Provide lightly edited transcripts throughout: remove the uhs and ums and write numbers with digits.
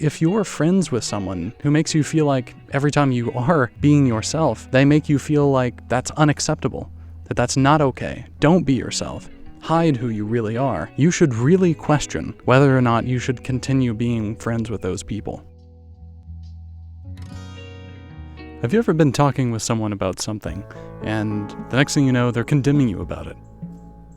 if you're friends with someone who makes you feel like every time you are being yourself, they make you feel like that's unacceptable, that that's not okay, don't be yourself, hide who you really are, you should really question whether or not you should continue being friends with those people. Have you ever been talking with someone about something, and the next thing you know, they're condemning you about it?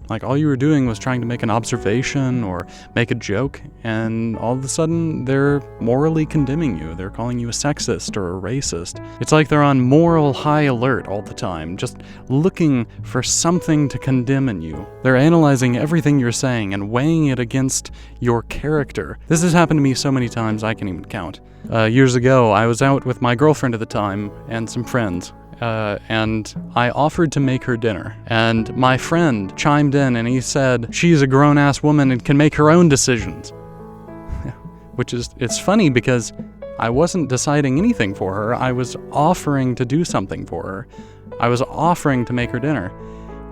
Like all you were doing was trying to make an observation or make a joke, and all of a sudden they're morally condemning you. They're calling you a sexist or a racist. It's like they're on moral high alert all the time, just looking for something to condemn in you. They're analyzing everything you're saying and weighing it against your character. This has happened to me so many times I can't even count. Years ago, I was out with my girlfriend at the time and some friends. And I offered to make her dinner, and my friend chimed in and he said, she's a grown-ass woman and can make her own decisions. It's funny because I wasn't deciding anything for her. I was offering to do something for her. I was offering to make her dinner.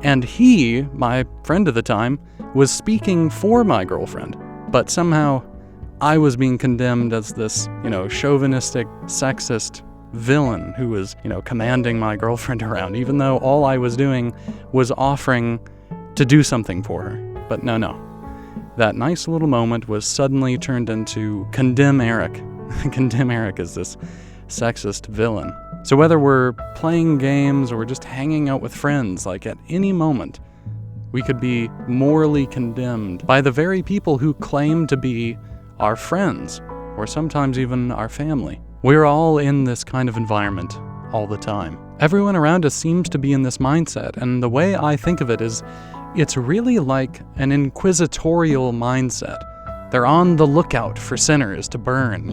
And he, my friend at the time, was speaking for my girlfriend, but somehow I was being condemned as this, chauvinistic, sexist villain who was, commanding my girlfriend around, even though all I was doing was offering to do something for her. But no. That nice little moment was suddenly turned into condemn Eric. Condemn Eric as this sexist villain. So whether we're playing games or we're just hanging out with friends, like at any moment, we could be morally condemned by the very people who claim to be our friends, or sometimes even our family. We're all in this kind of environment all the time. Everyone around us seems to be in this mindset, and the way I think of it is, it's really like an inquisitorial mindset. They're on the lookout for sinners to burn,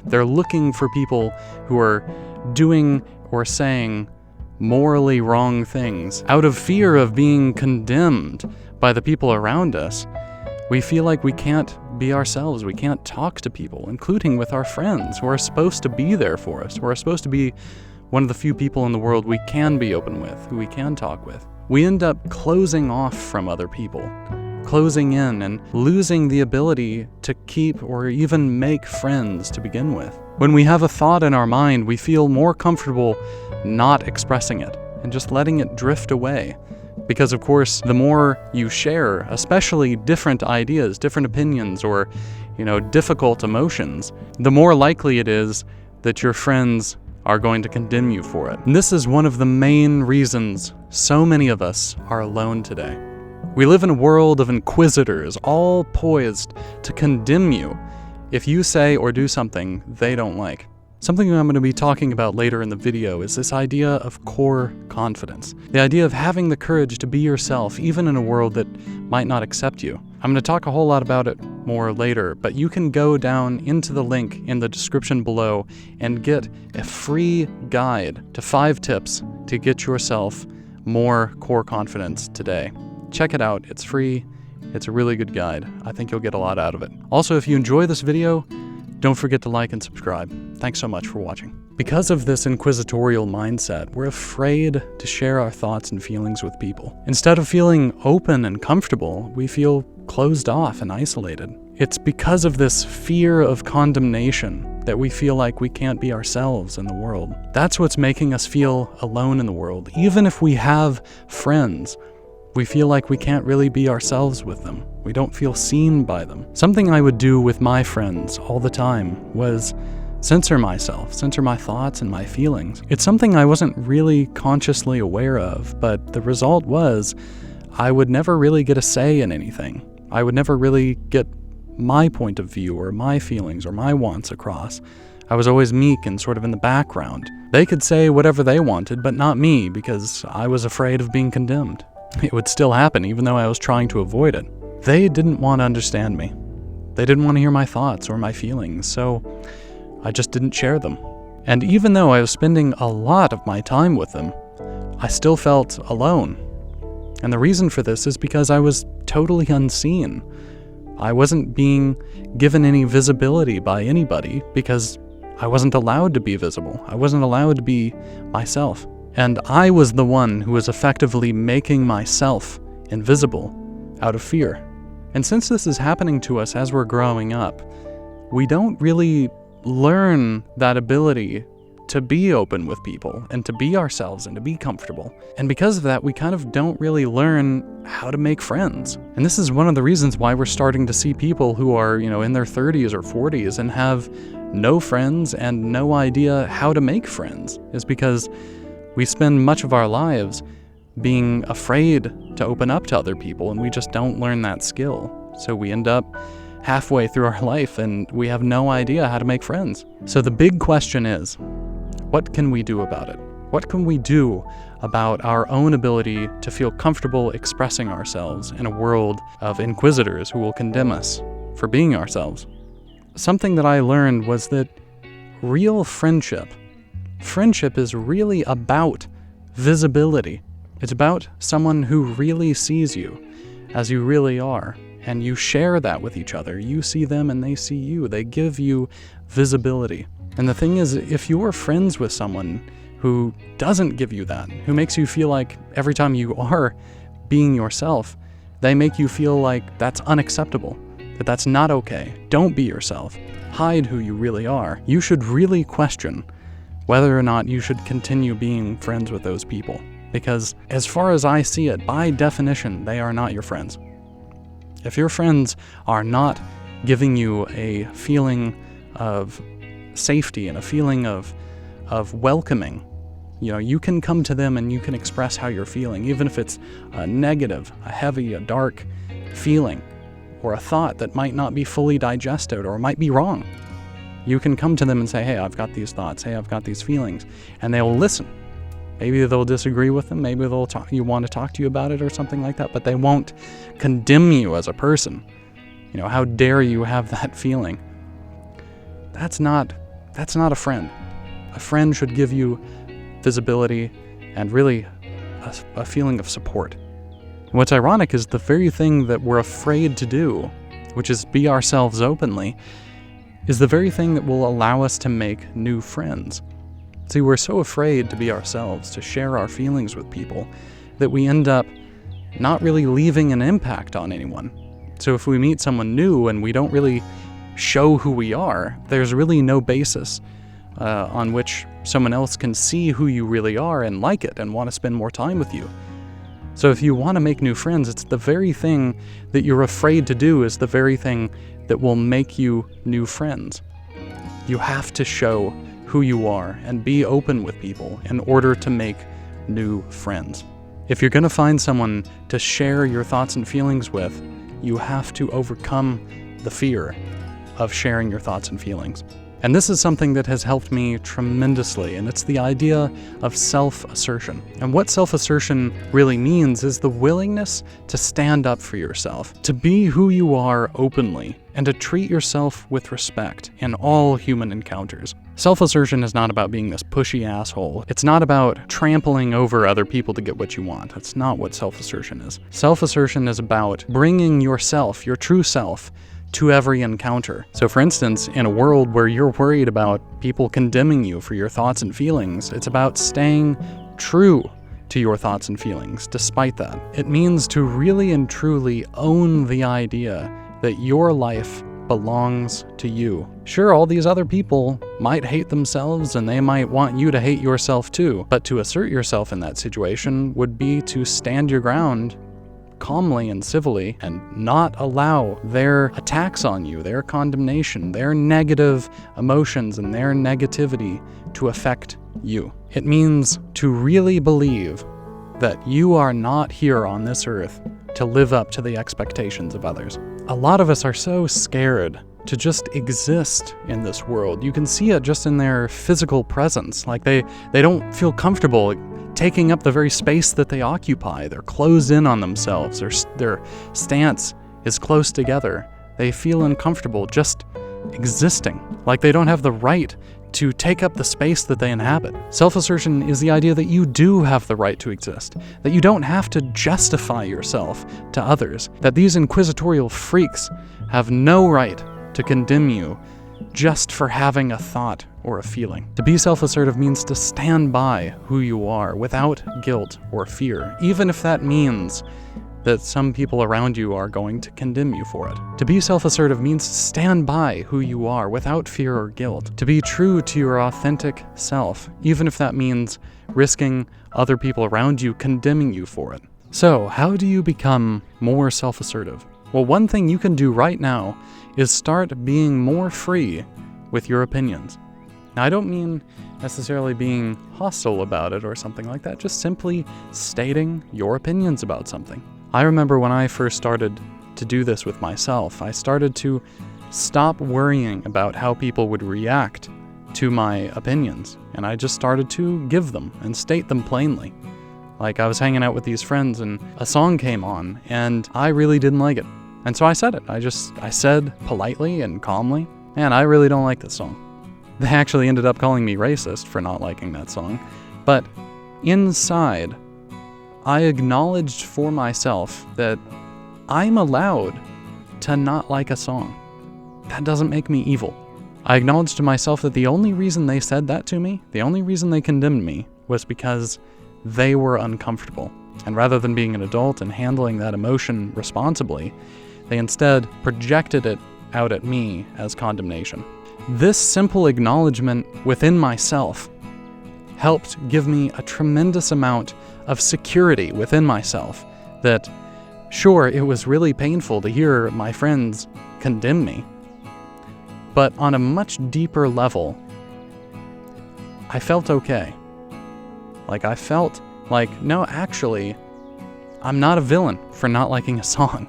they're looking for people who are doing or saying morally wrong things. Out of fear of being condemned by the people around us, we feel like we can't be ourselves. We can't talk to people, including with our friends who are supposed to be there for us, who are supposed to be one of the few people in the world we can be open with, who we can talk with. We end up closing off from other people, closing in and losing the ability to keep or even make friends to begin with. When we have a thought in our mind, we feel more comfortable not expressing it and just letting it drift away. Because of course, the more you share, especially different ideas, different opinions, or, difficult emotions, the more likely it is that your friends are going to condemn you for it. And this is one of the main reasons so many of us are alone today. We live in a world of inquisitors, all poised to condemn you if you say or do something they don't like. Something I'm going to be talking about later in the video is this idea of core confidence. The idea of having the courage to be yourself, even in a world that might not accept you. I'm going to talk a whole lot about it more later, but you can go down into the link in the description below and get a free guide to 5 tips to get yourself more core confidence today. Check it out. It's free. It's a really good guide. I think you'll get a lot out of it. Also, if you enjoy this video, don't forget to like and subscribe. Thanks so much for watching. Because of this inquisitorial mindset, we're afraid to share our thoughts and feelings with people. Instead of feeling open and comfortable, we feel closed off and isolated. It's because of this fear of condemnation that we feel like we can't be ourselves in the world. That's what's making us feel alone in the world. Even if we have friends, we feel like we can't really be ourselves with them. We don't feel seen by them. Something I would do with my friends all the time was censor myself, censor my thoughts and my feelings. It's something I wasn't really consciously aware of, but the result was I would never really get a say in anything. I would never really get my point of view or my feelings or my wants across. I was always meek and sort of in the background. They could say whatever they wanted, but not me, because I was afraid of being condemned. It would still happen, even though I was trying to avoid it. They didn't want to understand me. They didn't want to hear my thoughts or my feelings, so I just didn't share them. And even though I was spending a lot of my time with them, I still felt alone. And the reason for this is because I was totally unseen. I wasn't being given any visibility by anybody because I wasn't allowed to be visible. I wasn't allowed to be myself. And I was the one who was effectively making myself invisible out of fear. And since this is happening to us as we're growing up, we don't really learn that ability to be open with people and to be ourselves and to be comfortable. And because of that, we kind of don't really learn how to make friends. And this is one of the reasons why we're starting to see people who are, in their 30s or 40s and have no friends and no idea how to make friends, is because we spend much of our lives being afraid to open up to other people, and we just don't learn that skill. So we end up halfway through our life and we have no idea how to make friends. So the big question is, what can we do about it? What can we do about our own ability to feel comfortable expressing ourselves in a world of inquisitors who will condemn us for being ourselves? Something that I learned was that real friendship is really about visibility. It's about someone who really sees you as you really are, and you share that with each other. You see them and they see you. They give you visibility. And the thing is, if you're friends with someone who doesn't give you that, who makes you feel like every time you are being yourself, they make you feel like that's unacceptable, that that's not okay. Don't be yourself. Hide who you really are. You should really question whether or not you should continue being friends with those people. Because as far as I see it, by definition, they are not your friends. If your friends are not giving you a feeling of safety and a feeling of welcoming, you can come to them and you can express how you're feeling, even if it's a negative, a heavy, a dark feeling, or a thought that might not be fully digested or might be wrong. You can come to them and say, hey, I've got these thoughts, hey, I've got these feelings, and they will listen. Maybe they'll disagree with them, maybe they'll want to talk to you about it or something like that, but they won't condemn you as a person. How dare you have that feeling? That's not a friend. A friend should give you visibility and really a feeling of support. What's ironic is the very thing that we're afraid to do, which is be ourselves openly, is the very thing that will allow us to make new friends. See, we're so afraid to be ourselves, to share our feelings with people, that we end up not really leaving an impact on anyone. So if we meet someone new and we don't really show who we are, there's really no basis on which someone else can see who you really are and like it and want to spend more time with you. So if you want to make new friends, it's the very thing that you're afraid to do is the very thing that will make you new friends. You have to show who you are and be open with people in order to make new friends. If you're going to find someone to share your thoughts and feelings with, you have to overcome the fear of sharing your thoughts and feelings. And this is something that has helped me tremendously, and it's the idea of self-assertion. And what self-assertion really means is the willingness to stand up for yourself, to be who you are openly, and to treat yourself with respect in all human encounters. Self-assertion is not about being this pushy asshole. It's not about trampling over other people to get what you want. That's not what self-assertion is. Self-assertion is about bringing yourself, your true self, to every encounter. So for instance, in a world where you're worried about people condemning you for your thoughts and feelings, it's about staying true to your thoughts and feelings despite that. It means to really and truly own the idea that your life belongs to you. Sure, all these other people might hate themselves and they might want you to hate yourself too, but to assert yourself in that situation would be to stand your ground calmly and civilly and not allow their attacks on you, their condemnation, their negative emotions and their negativity to affect you. It means to really believe that you are not here on this earth to live up to the expectations of others. A lot of us are so scared to just exist in this world. You can see it just in their physical presence. Like they don't feel comfortable taking up the very space that they occupy. They're closed in on themselves. Their stance is close together. They feel uncomfortable just existing, like they don't have the right to take up the space that they inhabit. Self-assertion is the idea that you do have the right to exist, that you don't have to justify yourself to others, that these inquisitorial freaks have no right to condemn you just for having a thought or a feeling. To be self-assertive means to stand by who you are without guilt or fear, even if that means that some people around you are going to condemn you for it. To be self-assertive means to stand by who you are without fear or guilt. To be true to your authentic self, even if that means risking other people around you condemning you for it. So, how do you become more self-assertive? Well, one thing you can do right now is start being more free with your opinions. Now, I don't mean necessarily being hostile about it or something like that, just simply stating your opinions about something. I remember when I first started to do this with myself, I started to stop worrying about how people would react to my opinions, and I just started to give them and state them plainly. Like, I was hanging out with these friends and a song came on, and I really didn't like it. And so I said it. I said politely and calmly, man, I really don't like this song. They actually ended up calling me racist for not liking that song. But inside, I acknowledged for myself that I'm allowed to not like a song. That doesn't make me evil. I acknowledged to myself that the only reason they said that to me, the only reason they condemned me, was because they were uncomfortable. And rather than being an adult and handling that emotion responsibly, they instead projected it out at me as condemnation. This simple acknowledgement within myself helped give me a tremendous amount of security within myself that, sure, it was really painful to hear my friends condemn me, but on a much deeper level, I felt okay. Like, I felt like, no, actually, I'm not a villain for not liking a song.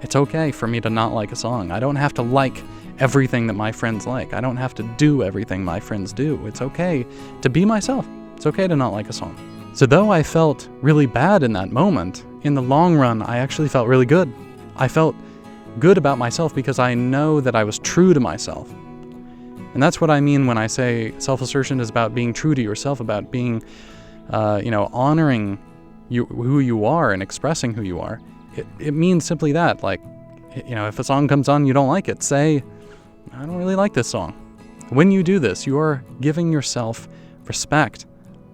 It's okay for me to not like a song. I don't have to like everything that my friends like. I don't have to do everything my friends do. It's okay to be myself. It's okay to not like a song. So though I felt really bad in that moment, in the long run, I actually felt really good. I felt good about myself because I know that I was true to myself. And that's what I mean when I say self-assertion is about being true to yourself, about being, honoring who you are and expressing who you are. It means simply that, like, if a song comes on you don't like it, say, I don't really like this song. When you do this, you are giving yourself respect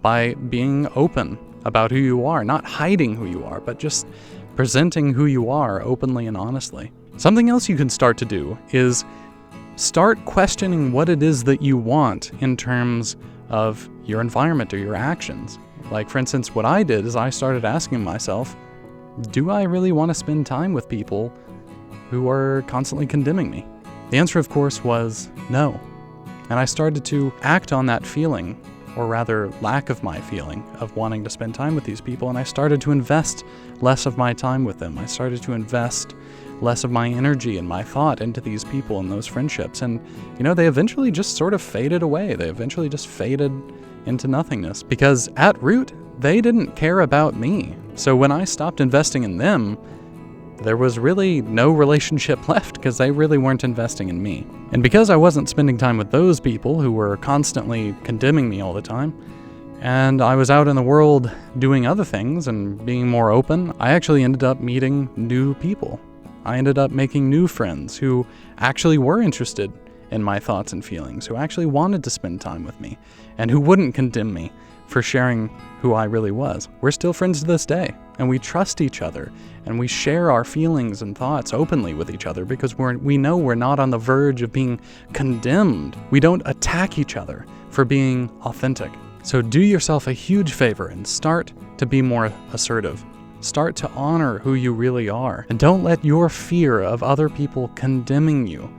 by being open about who you are, not hiding who you are, but just presenting who you are openly and honestly. Something else you can start to do is start questioning what it is that you want in terms of your environment or your actions. Like, for instance, what I did is I started asking myself, do I really want to spend time with people who are constantly condemning me? The answer, of course, was no. And I started to act on that feeling, or rather lack of my feeling, of wanting to spend time with these people, and I started to invest less of my time with them. I started to invest less of my energy and my thought into these people and those friendships. And, they eventually just sort of faded away. They eventually just faded into nothingness, because at root, they didn't care about me. So when I stopped investing in them, there was really no relationship left because they really weren't investing in me. And because I wasn't spending time with those people who were constantly condemning me all the time, and I was out in the world doing other things and being more open, I actually ended up meeting new people. I ended up making new friends who actually were interested in my thoughts and feelings, who actually wanted to spend time with me, and who wouldn't condemn me for sharing who I really was. We're still friends to this day, and we trust each other, and we share our feelings and thoughts openly with each other because we know we're not on the verge of being condemned. We don't attack each other for being authentic. So do yourself a huge favor and start to be more assertive. Start to honor who you really are, and don't let your fear of other people condemning you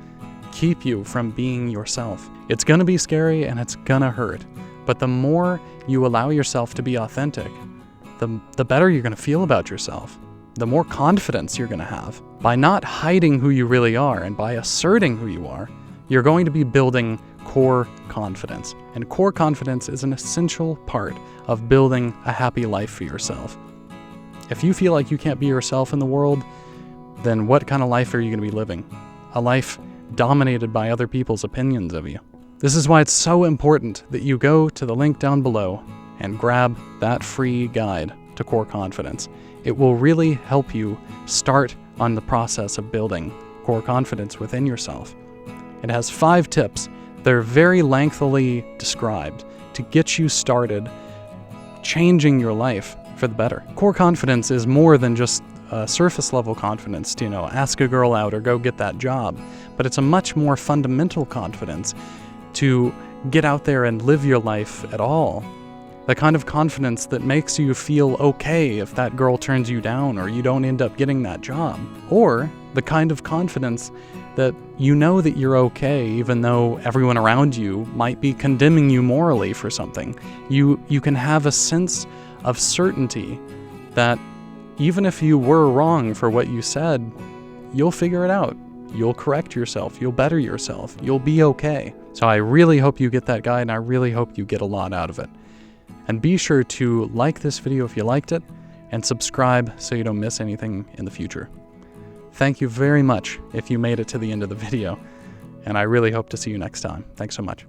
keep you from being yourself. It's gonna be scary and it's gonna hurt, but the more you allow yourself to be authentic, the better you're gonna feel about yourself, the more confidence you're gonna have. By not hiding who you really are and by asserting who you are, you're going to be building core confidence. And core confidence is an essential part of building a happy life for yourself. If you feel like you can't be yourself in the world, then what kind of life are you gonna be living? A life dominated by other people's opinions of you. This is why it's so important that you go to the link down below and grab that free guide to core confidence. It will really help you start on the process of building core confidence within yourself. It has 5 tips. They're very lengthily described to get you started changing your life for the better. Core confidence is more than just a surface level confidence to, ask a girl out or go get that job. But it's a much more fundamental confidence to get out there and live your life at all. The kind of confidence that makes you feel okay if that girl turns you down or you don't end up getting that job. Or the kind of confidence that you know that you're okay even though everyone around you might be condemning you morally for something. You can have a sense of certainty that even if you were wrong for what you said, you'll figure it out. You'll correct yourself. You'll better yourself. You'll be okay. So I really hope you get that guide, and I really hope you get a lot out of it. And be sure to like this video if you liked it, and subscribe so you don't miss anything in the future. Thank you very much if you made it to the end of the video, and I really hope to see you next time. Thanks so much.